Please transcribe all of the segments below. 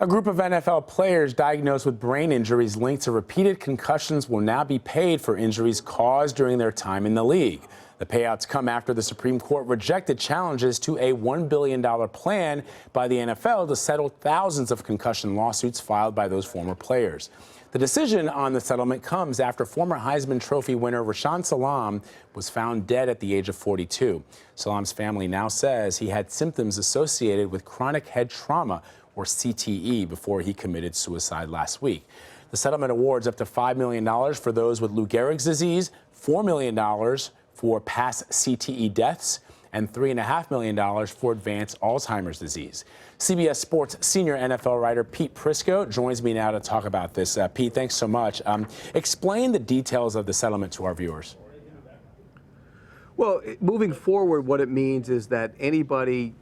A group of NFL players diagnosed with brain injuries linked to repeated concussions will now be paid for injuries caused during their time in the league. The payouts come after the Supreme Court rejected challenges to a $1 billion plan by the NFL to settle thousands of concussion lawsuits filed by those former players. The decision on the settlement comes after former Heisman Trophy winner Rashaan Salaam was found dead at the age of 42. Salaam's family now says he had symptoms associated with chronic head trauma, or CTE, before he committed suicide last week. The settlement awards up to $5 million for those with Lou Gehrig's disease, $4 million for past CTE deaths, and $3.5 million for advanced Alzheimer's disease. CBS Sports senior NFL writer Pete Prisco joins me now to talk about this. Pete, thanks so much. Explain the details of the settlement to our viewers. Well, moving forward, what it means is that anybody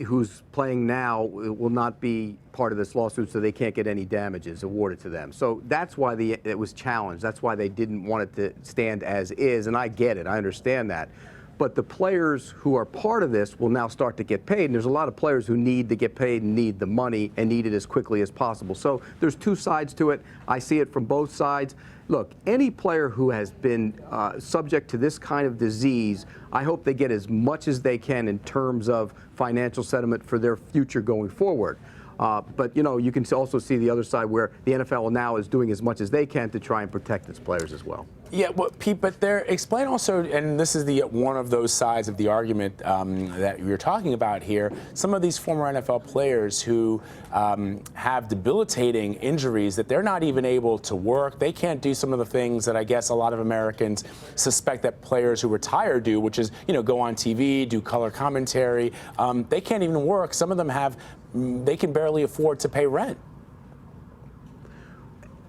who's playing now will not be part of this lawsuit, so they can't get any damages awarded to them. So that's why it was challenged. That's why they didn't want it to stand as is, and I get it. I understand that. But the players who are part of this will now start to get paid, and there's a lot of players who need to get paid and need the money and need it as quickly as possible. So there's two sides to it. I see it from both sides. Look, any player who has been subject to this kind of disease, I hope they get as much as they can in terms of financial settlement for their future going forward. But, you know, you can also see the other side where the NFL now is doing as much as they can to try and protect its players as well. Yeah, well, Pete, but explain also, and this is one of those sides of the argument that you're talking about here, some of these former NFL players who have debilitating injuries that they're not even able to work. They can't do some of the things that I guess a lot of Americans suspect that players who retire do, which is, you know, go on TV, do color commentary. They can't even work. Some of them they can barely afford to pay rent.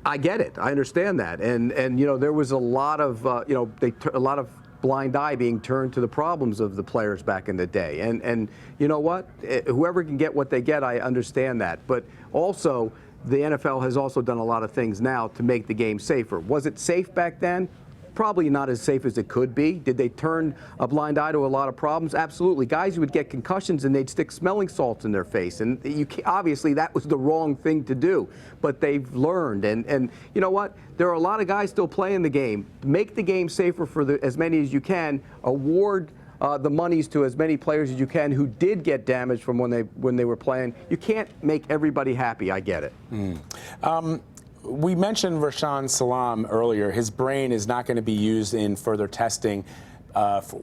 I get it. I understand that, and you know, there was a lot of you know, a lot of blind eye being turned to the problems of the players back in the day, and you know what? Whoever can get what they get, I understand that. But also, the NFL has also done a lot of things now to make the game safer. Was it safe back then? Probably not as safe as it could be. Did they turn a blind eye to a lot of problems? Absolutely. Guys would get concussions and they'd stick smelling salts in their face. And obviously that was the wrong thing to do. But they've learned. And you know what? There are a lot of guys still playing the game. Make the game safer for as many as you can. Award the monies to as many players as you can who did get damaged from when they were playing. You can't make everybody happy. I get it. We mentioned Rashaan Salaam earlier. His brain is not going to be used in further testing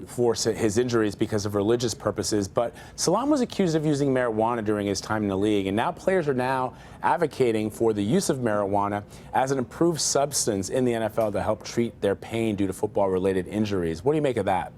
for his injuries because of religious purposes. But Salaam was accused of using marijuana during his time in the league, and now players are now advocating for the use of marijuana as an approved substance in the NFL to help treat their pain due to football-related injuries. What do you make of that?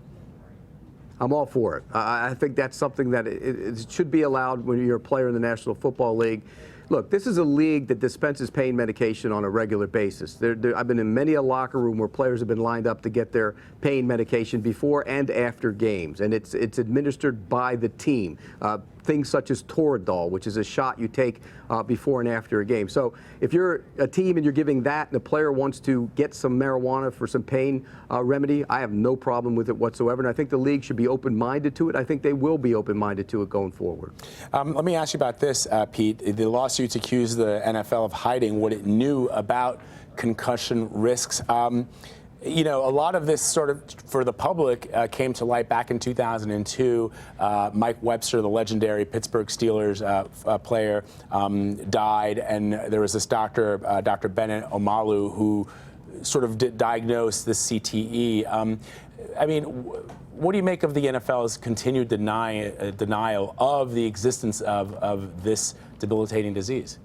I'm all for it. I think that's something that it should be allowed when you're a player in the National Football League. Look, this is a league that dispenses pain medication on a regular basis. I've been in many a locker room where players have been lined up to get their pain medication before and after games, and it's administered by the team. Things such as Toradol, which is a shot you take before and after a game. So if you're a team and you're giving that and a player wants to get some marijuana for some pain remedy, I have no problem with it whatsoever. And I think the league should be open-minded to it. I think they will be open-minded to it going forward. Let me ask you about this, Pete. The lawsuits accuse the NFL of hiding what it knew about concussion risks. You know, a lot of this sort of, for the public, came to light back in 2002. Mike Webster, the legendary Pittsburgh Steelers player, died, and there was this doctor, Dr. Bennett Omalu, who sort of diagnosed this CTE. I mean, what do you make of the NFL's continued denial of the existence of this debilitating disease?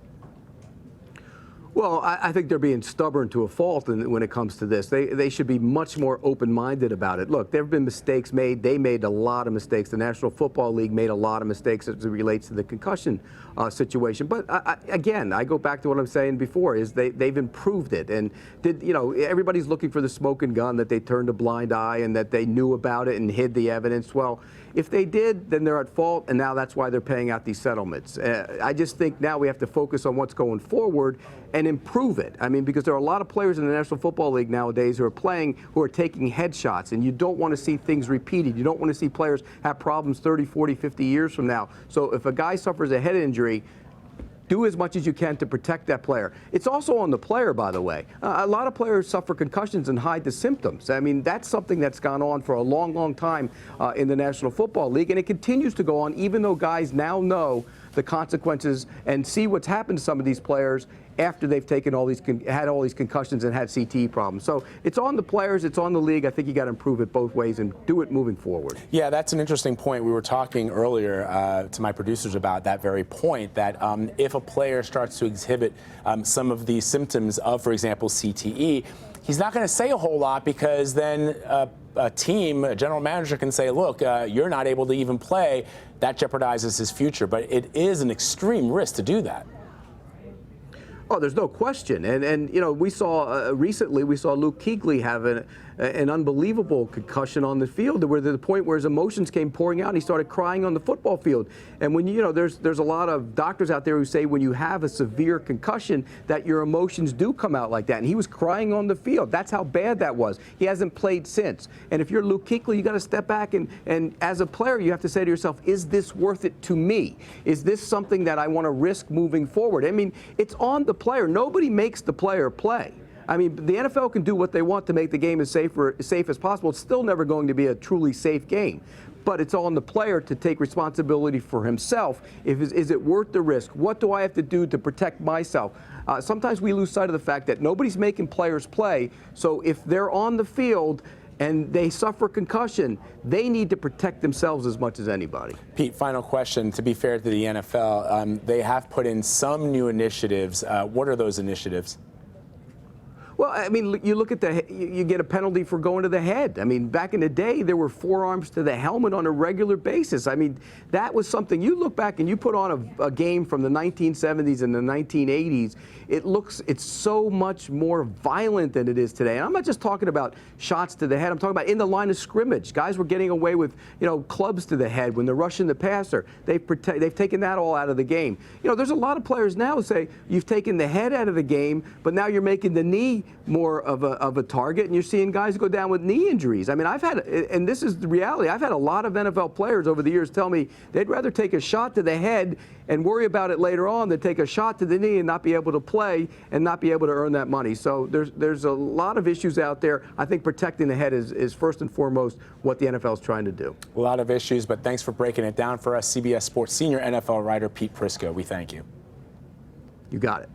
Well, I think they're being stubborn to a fault when it comes to this. They should be much more open-minded about it. Look, there have been mistakes made. They made a lot of mistakes. The National Football League made a lot of mistakes as it relates to the concussion situation. But again, I go back to what I'm saying before, is they've improved it. And you know, everybody's looking for the smoking gun, that they turned a blind eye and that they knew about it and hid the evidence. Well, if they did, then they're at fault, and now that's why they're paying out these settlements. I just think now we have to focus on what's going forward and improve it. I mean, because there are a lot of players in the National Football League nowadays who are taking headshots, and you don't want to see things repeated. You don't want to see players have problems 30, 40, 50 years from now. So if a guy suffers a head injury, do as much as you can to protect that player. It's also on the player, by the way. A lot of players suffer concussions and hide the symptoms. I mean, that's something that's gone on for a long, long time in the National Football League, and it continues to go on even though guys now know the consequences and see what's happened to some of these players after they've taken had all these concussions and had CTE problems. So it's on the players, it's on the league. I think you got to improve it both ways and do it moving forward. Yeah, that's an interesting point. We were talking earlier to my producers about that very point, that if a player starts to exhibit some of the symptoms of, for example, CTE, he's not going to say a whole lot, because then a team, a general manager can say, look, you're not able to even play. That jeopardizes his future. But it is an extreme risk to do that. Oh, there's no question. And you know, we saw recently, we saw Luke Kuechly have an unbelievable concussion on the field, where to the point where his emotions came pouring out and he started crying on the football field. And when you know, there's a lot of doctors out there who say when you have a severe concussion that your emotions do come out like that. And he was crying on the field. That's how bad that was. He hasn't played since. And if you're Luke Kuechly, you got to step back and as a player, you have to say to yourself, is this worth it to me? Is this something that I want to risk moving forward? I mean, it's on the player. Nobody makes the player play. I mean, the NFL can do what they want to make the game as safe as possible. It's still never going to be a truly safe game. But it's on the player to take responsibility for himself. Is it worth the risk? What do I have to do to protect myself? Sometimes we lose sight of the fact that nobody's making players play. So if they're on the field and they suffer concussion, they need to protect themselves as much as anybody. Pete, final question. To be fair to the NFL, they have put in some new initiatives. What are those initiatives? Well, I mean, you look at you get a penalty for going to the head. I mean, back in the day, there were forearms to the helmet on a regular basis. I mean, that was something. You look back and you put on a game from the 1970s and the 1980s, it's so much more violent than it is today. And I'm not just talking about shots to the head. I'm talking about in the line of scrimmage. Guys were getting away with, you know, clubs to the head when they're rushing the passer. They've taken that all out of the game. You know, there's a lot of players now who say you've taken the head out of the game, but now you're making the knee more of a target, and you're seeing guys go down with knee injuries. I mean, and this is the reality, I've had a lot of NFL players over the years tell me they'd rather take a shot to the head and worry about it later on than take a shot to the knee and not be able to play and not be able to earn that money. So there's a lot of issues out there. I think protecting the head is first and foremost what the NFL is trying to do. A lot of issues, but thanks for breaking it down for us. CBS Sports senior NFL writer Pete Prisco, we thank you. You got it.